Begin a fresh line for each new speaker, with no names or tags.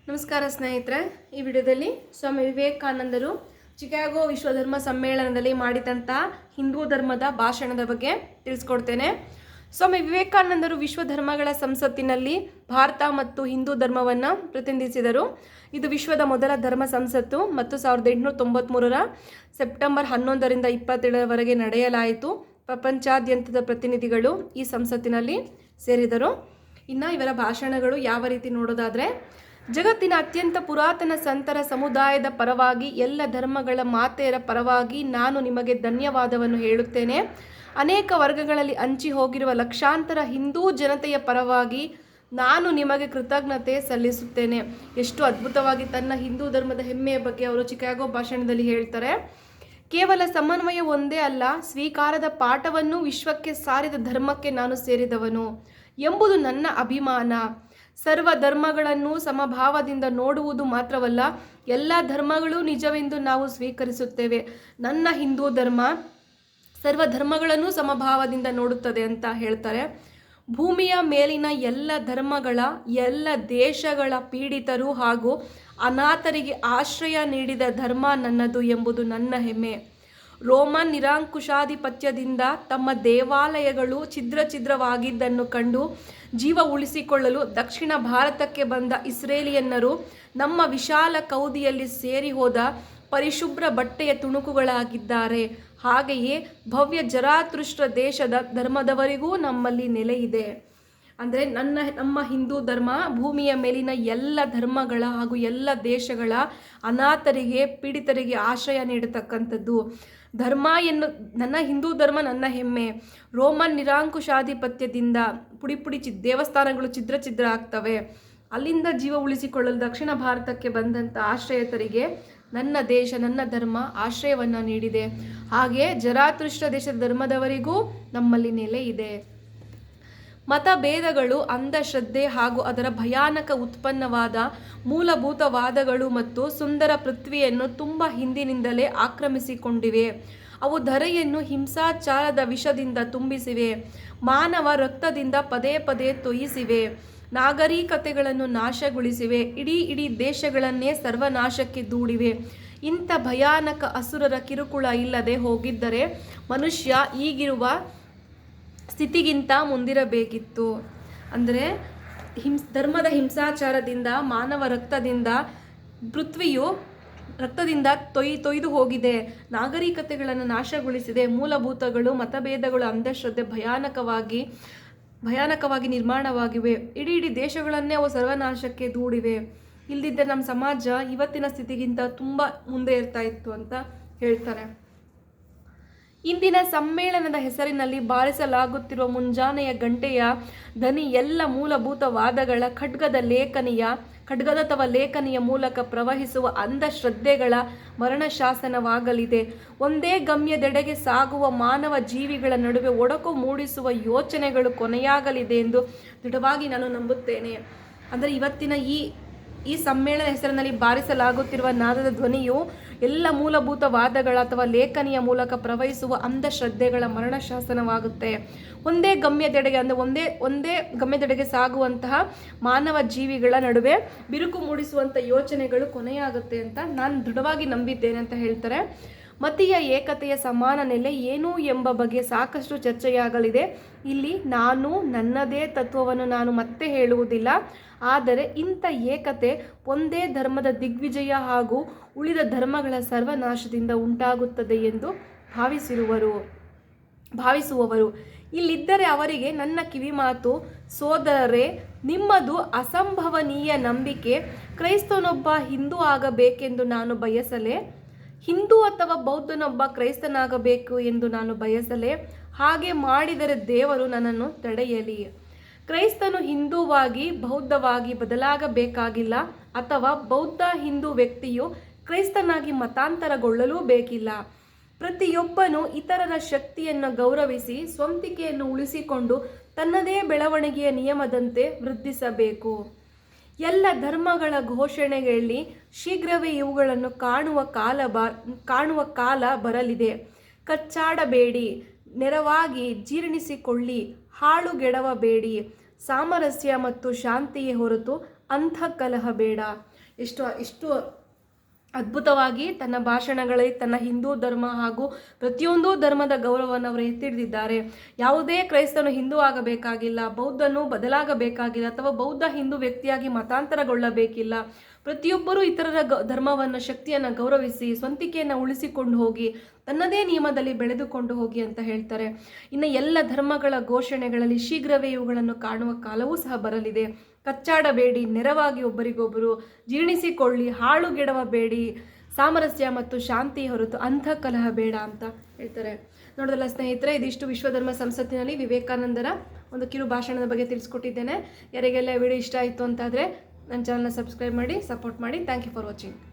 ನಮಸ್ಕಾರ ಸ್ನೇಹಿತರೆ. ಈ ವಿಡಿಯೋದಲ್ಲಿ ಸ್ವಾಮಿ ವಿವೇಕಾನಂದರು ಚಿಕಾಗೋ ವಿಶ್ವಧರ್ಮ ಸಮ್ಮೇಳನದಲ್ಲಿ ಮಾಡಿದಂಥ ಹಿಂದೂ ಧರ್ಮದ ಭಾಷಣದ ಬಗ್ಗೆ ತಿಳಿಸ್ಕೊಡ್ತೇನೆ. ಸ್ವಾಮಿ ವಿವೇಕಾನಂದರು ವಿಶ್ವಧರ್ಮಗಳ ಸಂಸತ್ತಿನಲ್ಲಿ ಭಾರತ ಮತ್ತು ಹಿಂದೂ ಧರ್ಮವನ್ನು ಪ್ರತಿನಿಧಿಸಿದರು. ಇದು ವಿಶ್ವದ ಮೊದಲ ಧರ್ಮ ಸಂಸತ್ತು ಮತ್ತು 1893ರ ಸೆಪ್ಟೆಂಬರ್ 11ರಿಂದ 27ರವರೆಗೆ ನಡೆಯಲಾಯಿತು. ಪ್ರಪಂಚಾದ್ಯಂತದ ಪ್ರತಿನಿಧಿಗಳು ಈ ಸಂಸತ್ತಿನಲ್ಲಿ ಸೇರಿದರು. ಇನ್ನು ಇವರ ಭಾಷಣಗಳು ಯಾವ ರೀತಿ ನೋಡೋದಾದರೆ, ಜಗತ್ತಿನ ಅತ್ಯಂತ ಪುರಾತನ ಸಂತರ ಸಮುದಾಯದ ಪರವಾಗಿ, ಎಲ್ಲ ಧರ್ಮಗಳ ಮಾತೆಯರ ಪರವಾಗಿ ನಾನು ನಿಮಗೆ ಧನ್ಯವಾದವನ್ನು ಹೇಳುತ್ತೇನೆ. ಅನೇಕ ವರ್ಗಗಳಲ್ಲಿ ಹಂಚಿ ಹೋಗಿರುವ ಲಕ್ಷಾಂತರ ಹಿಂದೂ ಜನತೆಯ ಪರವಾಗಿ ನಾನು ನಿಮಗೆ ಕೃತಜ್ಞತೆ ಸಲ್ಲಿಸುತ್ತೇನೆ. ಎಷ್ಟು ಅದ್ಭುತವಾಗಿ ತನ್ನ ಹಿಂದೂ ಧರ್ಮದ ಹೆಮ್ಮೆಯ ಬಗ್ಗೆ ಅವರು ಚಿಕಾಗೋ ಭಾಷಣದಲ್ಲಿ ಹೇಳ್ತಾರೆ. ಕೇವಲ ಸಮನ್ವಯ ಒಂದೇ ಅಲ್ಲ, ಸ್ವೀಕಾರದ ಪಾಠವನ್ನು ವಿಶ್ವಕ್ಕೆ ಸಾರಿದ ಧರ್ಮಕ್ಕೆ ನಾನು ಸೇರಿದವನು ಎಂಬುದು ನನ್ನ ಅಭಿಮಾನ. ಸರ್ವ ಧರ್ಮಗಳನ್ನು ಸಮಭಾವದಿಂದ ನೋಡುವುದು ಮಾತ್ರವಲ್ಲ, ಎಲ್ಲ ಧರ್ಮಗಳು ನಿಜವೆಂದು ನಾವು ಸ್ವೀಕರಿಸುತ್ತೇವೆ. ನನ್ನ ಹಿಂದೂ ಧರ್ಮ ಸರ್ವ ಧರ್ಮಗಳನ್ನು ಸಮಭಾವದಿಂದ ನೋಡುತ್ತದೆ ಅಂತ ಹೇಳ್ತಾರೆ. ಭೂಮಿಯ ಮೇಲಿನ ಎಲ್ಲ ಧರ್ಮಗಳ, ಎಲ್ಲ ದೇಶಗಳ ಪೀಡಿತರು ಹಾಗೂ ಅನಾಥರಿಗೆ ಆಶ್ರಯ ನೀಡಿದ ಧರ್ಮ ನನ್ನದು ಎಂಬುದು ನನ್ನ ಹೆಮ್ಮೆ. ರೋಮನ್ ನಿರಂಕುಶಾಧಿಪತ್ಯದಿಂದ ತಮ್ಮ ದೇವಾಲಯಗಳು ಛಿದ್ರವಾಗಿದ್ದನ್ನು ಕಂಡು ಜೀವ ಉಳಿಸಿಕೊಳ್ಳಲು ದಕ್ಷಿಣ ಭಾರತಕ್ಕೆ ಬಂದ ಇಸ್ರೇಲಿಯನ್ನರು ನಮ್ಮ ವಿಶಾಲ ಕೌದಿಯಲ್ಲಿ ಸೇರಿ ಹೋದ ಪರಿಶುಭ್ರ ಬಟ್ಟೆಯ ತುಣುಕುಗಳಾಗಿದ್ದಾರೆ. ಹಾಗೆಯೇ ಭವ್ಯ ಜರಾತೃಷ್ಟ್ರ ದೇಶದ ಧರ್ಮದವರಿಗೂ ನಮ್ಮಲ್ಲಿ ನೆಲೆ ಇದೆ. ಅಂದರೆ ನಮ್ಮ ಹಿಂದೂ ಧರ್ಮ ಭೂಮಿಯ ಮೇಲಿನ ಎಲ್ಲ ಧರ್ಮಗಳ ಹಾಗೂ ಎಲ್ಲ ದೇಶಗಳ ಅನಾಥರಿಗೆ, ಪೀಡಿತರಿಗೆ ಆಶ್ರಯ ನೀಡತಕ್ಕಂಥದ್ದು. ಧರ್ಮ ನನ್ನ ಹಿಂದೂ ಧರ್ಮ ನನ್ನ ಹೆಮ್ಮೆ. ರೋಮನ್ ನಿರಂಕುಶಾಧಿಪತ್ಯದಿಂದ ಪುಡಿ ದೇವಸ್ಥಾನಗಳು ಛಿದ್ರ ಆಗ್ತವೆ. ಅಲ್ಲಿಂದ ಜೀವ ಉಳಿಸಿಕೊಳ್ಳಲು ದಕ್ಷಿಣ ಭಾರತಕ್ಕೆ ಬಂದಂಥ ಆಶ್ರಯತರಿಗೆ ನನ್ನ ದೇಶ, ನನ್ನ ಧರ್ಮ ಆಶ್ರಯವನ್ನು ನೀಡಿದೆ. ಹಾಗೆ ಜರಾತೃಷ್ಟ್ರ ದೇಶದ ಧರ್ಮದವರಿಗೂ ನಮ್ಮಲ್ಲಿ ನೆಲೆ ಇದೆ. ಮತಭೇದಗಳು, ಅಂಧಶ್ರದ್ಧೆ ಹಾಗೂ ಅದರ ಭಯಾನಕ ಉತ್ಪನ್ನವಾದ ಮೂಲಭೂತವಾದಗಳು ಮತ್ತು ಸುಂದರ ಪೃಥ್ವಿಯನ್ನು ತುಂಬ ಹಿಂದಿನಿಂದಲೇ ಆಕ್ರಮಿಸಿಕೊಂಡಿವೆ. ಅವು ಧರೆಯನ್ನು ಹಿಂಸಾಚಾರದ ವಿಷದಿಂದ ತುಂಬಿಸಿವೆ. ಮಾನವ ರಕ್ತದಿಂದ ಪದೇ ಪದೇ ತೊಯಿಸಿವೆ. ನಾಗರಿಕತೆಗಳನ್ನು ನಾಶಗೊಳಿಸಿವೆ. ಇಡೀ ದೇಶಗಳನ್ನೇ ಸರ್ವನಾಶಕ್ಕೆ ದೂಡಿವೆ. ಇಂಥ ಭಯಾನಕ ಅಸುರರ ಕಿರುಕುಳ ಇಲ್ಲದೆ ಹೋಗಿದ್ದರೆ ಮನುಷ್ಯ ಈಗಿರುವ ಸ್ಥಿತಿಗಿಂತ ಮುಂದಿರಬೇಕಿತ್ತು. ಅಂದರೆ ಧರ್ಮದ ಹಿಂಸಾಚಾರದಿಂದ, ಮಾನವ ರಕ್ತದಿಂದ ಪೃಥ್ವಿಯು ರಕ್ತದಿಂದ ತೊಯ್ದು ಹೋಗಿದೆ. ನಾಗರಿಕತೆಗಳನ್ನು ನಾಶಗೊಳಿಸಿದೆ. ಮೂಲಭೂತಗಳು, ಮತಭೇದಗಳು, ಅಂಧಶ್ರದ್ಧೆ ಭಯಾನಕವಾಗಿ ನಿರ್ಮಾಣವಾಗಿವೆ. ಇಡೀ ದೇಶಗಳನ್ನೇ ಅವು ಸರ್ವನಾಶಕ್ಕೆ ದೂಡಿವೆ. ಇಲ್ದಿದ್ದರೆ ನಮ್ಮ ಸಮಾಜ ಇವತ್ತಿನ ಸ್ಥಿತಿಗಿಂತ ತುಂಬ ಮುಂದೆ ಇರ್ತಾ ಇತ್ತು ಅಂತ ಹೇಳ್ತಾರೆ. ಇಂದಿನ ಸಮ್ಮೇಳನದ ಹೆಸರಿನಲ್ಲಿ ಬಾರಿಸಲಾಗುತ್ತಿರುವ ಮುಂಜಾನೆಯ ಗಂಟೆಯ ಧ್ವನಿ ಎಲ್ಲ ಮೂಲಭೂತವಾದಗಳ ಖಡ್ಗದ ಅಥವಾ ಲೇಖನಿಯ ಮೂಲಕ ಪ್ರವಹಿಸುವ ಅಂಧಶ್ರದ್ಧೆಗಳ ಮರಣಶಾಸನವಾಗಲಿದೆ. ಒಂದೇ ಗಮ್ಯದೆಡೆಗೆ ಸಾಗುವ ಮಾನವ ಜೀವಿಗಳ ನಡುವೆ ಒಡಕು ಮೂಡಿಸುವ ಯೋಚನೆಗಳು ಕೊನೆಯಾಗಲಿದೆ ಎಂದು ದೃಢವಾಗಿ ನಾನು ನಂಬುತ್ತೇನೆ. ಅಂದರೆ ಇವತ್ತಿನ ಈ ಸಮ್ಮೇಳನ ಹೆಸರಿನಲ್ಲಿ ಬಾರಿಸಲಾಗುತ್ತಿರುವ ನಾದದ ಧ್ವನಿಯು ಎಲ್ಲ ಮೂಲಭೂತವಾದಗಳ ಅಥವಾ ಲೇಖನಿಯ ಮೂಲಕ ಪ್ರವಹಿಸುವ ಅಂಧಶ್ರದ್ಧೆಗಳ ಮರಣಶಾಸನವಾಗುತ್ತೆ. ಒಂದೇ ಗಮ್ಯದೆಡೆಗೆ ಸಾಗುವಂತಹ ಮಾನವ ಜೀವಿಗಳ ನಡುವೆ ಬಿರುಕು ಮೂಡಿಸುವಂಥ ಯೋಚನೆಗಳು ಕೊನೆಯಾಗುತ್ತೆ ಅಂತ ನಾನು ದೃಢವಾಗಿ ನಂಬಿದ್ದೇನೆ ಅಂತ ಹೇಳ್ತಾರೆ. ಮತೀಯ ಏಕತೆಯ ಸಮಾನ ನೆಲೆ ಏನು ಎಂಬ ಬಗ್ಗೆ ಸಾಕಷ್ಟು ಚರ್ಚೆಯಾಗಲಿದೆ. ಇಲ್ಲಿ ನನ್ನದೇ ತತ್ವವನ್ನು ನಾನು ಮತ್ತೆ ಹೇಳುವುದಿಲ್ಲ. ಆದರೆ ಇಂಥ ಏಕತೆ ಒಂದೇ ಧರ್ಮದ ದಿಗ್ವಿಜಯ ಹಾಗೂ ಉಳಿದ ಧರ್ಮಗಳ ಸರ್ವನಾಶದಿಂದ ಉಂಟಾಗುತ್ತದೆ ಎಂದು ಭಾವಿಸುವವರು ಇಲ್ಲಿದ್ದರೆ ಅವರಿಗೆ ನನ್ನ ಕಿವಿಮಾತು, ಸೋದರರೇ, ನಿಮ್ಮದು ಅಸಂಭವನೀಯ ನಂಬಿಕೆ. ಕ್ರೈಸ್ತನೊಬ್ಬ ಹಿಂದೂ ಆಗಬೇಕೆಂದು ನಾನು ಬಯಸಲೆ. ಹಿಂದೂ ಅಥವಾ ಬೌದ್ಧನೊಬ್ಬ ಕ್ರೈಸ್ತನಾಗಬೇಕು ಎಂದು ನಾನು ಬಯಸಲೆ. ಹಾಗೆ ಮಾಡಿದರೆ ದೇವರು ನನ್ನನ್ನು ತಡೆಯಲಿ. ಕ್ರೈಸ್ತನು ಹಿಂದೂವಾಗಿ, ಬೌದ್ಧವಾಗಿ ಬದಲಾಗಬೇಕಾಗಿಲ್ಲ, ಅಥವಾ ಬೌದ್ಧ ಹಿಂದೂ ವ್ಯಕ್ತಿಯು ಕ್ರೈಸ್ತನಾಗಿ ಮತಾಂತರಗೊಳ್ಳಲೂ ಬೇಕಿಲ್ಲ. ಪ್ರತಿಯೊಬ್ಬನು ಇತರರ ಶಕ್ತಿಯನ್ನು ಗೌರವಿಸಿ ಸ್ವಂತಿಕೆಯನ್ನು ಉಳಿಸಿಕೊಂಡು ತನ್ನದೇ ಬೆಳವಣಿಗೆಯ ನಿಯಮದಂತೆ ವೃದ್ಧಿಸಬೇಕು. ಎಲ್ಲ ಧರ್ಮಗಳ ಘೋಷಣೆಗಳಲ್ಲಿ ಶೀಘ್ರವೇ ಇವುಗಳನ್ನು ಕಾಣುವ ಕಾಲ ಬರಲಿದೆ. ಕಚ್ಚಾಡಬೇಡಿ, ನೇರವಾಗಿ ಜೀರ್ಣಿಸಿಕೊಳ್ಳಿ, ಹಾಳುಗೆಡವಬೇಡಿ. ಸಾಮರಸ್ಯ ಮತ್ತು ಶಾಂತಿಯೇ ಹೊರತು ಅಂತಃಕಲಹ ಬೇಡ. ಎಷ್ಟು ಅದ್ಭುತವಾಗಿ ತನ್ನ ಭಾಷಣಗಳಲ್ಲಿ ತನ್ನ ಹಿಂದೂ ಧರ್ಮ ಹಾಗೂ ಪ್ರತಿಯೊಂದು ಧರ್ಮದ ಗೌರವವನ್ನು ಅವರು ಎತ್ತಿಡಿದಿದ್ದಾರೆ. ಯಾವುದೇ ಕ್ರೈಸ್ತನು ಹಿಂದೂ ಆಗಬೇಕಾಗಿಲ್ಲ, ಬೌದ್ಧನು ಬದಲಾಗಬೇಕಾಗಿಲ್ಲ, ಅಥವಾ ಬೌದ್ಧ ಹಿಂದೂ ವ್ಯಕ್ತಿಯಾಗಿ ಮತಾಂತರಗೊಳ್ಳಬೇಕಿಲ್ಲ. ಪ್ರತಿಯೊಬ್ಬರೂ ಇತರರ ಧರ್ಮವನ್ನು, ಶಕ್ತಿಯನ್ನು ಗೌರವಿಸಿ ಸ್ವಂತಿಕೆಯನ್ನು ಉಳಿಸಿಕೊಂಡು ಹೋಗಿ ತನ್ನದೇ ನಿಯಮದಲ್ಲಿ ಬೆಳೆದುಕೊಂಡು ಹೋಗಿ ಅಂತ ಹೇಳ್ತಾರೆ. ಇನ್ನು ಎಲ್ಲ ಧರ್ಮಗಳ ಘೋಷಣೆಗಳಲ್ಲಿ ಶೀಘ್ರವೇ ಇವುಗಳನ್ನು ಕಾಣುವ ಕಾಲವೂ ಸಹ ಬರಲಿದೆ. ಕಚ್ಚಾಡಬೇಡಿ, ನೆರವಾಗಿ ಒಬ್ಬರಿಗೊಬ್ಬರು ಜೀರ್ಣಿಸಿಕೊಳ್ಳಿ, ಹಾಳುಗೆಡವಬೇಡಿ, ಸಾಮರಸ್ಯ ಮತ್ತು ಶಾಂತಿ ಹೊರತು ಅಂತಃಕಲಹ ಬೇಡ ಅಂತ ಹೇಳ್ತಾರೆ. ನೋಡೋದಲ್ಲ ಸ್ನೇಹಿತರೆ, ಇದಿಷ್ಟು ವಿಶ್ವಧರ್ಮ ಸಂಸತ್ತಿನಲ್ಲಿ ವಿವೇಕಾನಂದರ ಒಂದು ಕಿರು ಭಾಷಣದ ಬಗ್ಗೆ ತಿಳಿಸ್ಕೊಟ್ಟಿದ್ದೇನೆ. ಯಾರಿಗೆಲ್ಲ ವಿಡಿಯೋ ಇಷ್ಟ ಆಯಿತು ಅಂತಾದರೆ ನನ್ನ ಚಾನಲ್ನ ಸಬ್ಸ್ಕ್ರೈಬ್ ಮಾಡಿ, ಸಪೋರ್ಟ್ ಮಾಡಿ. Thank you for watching.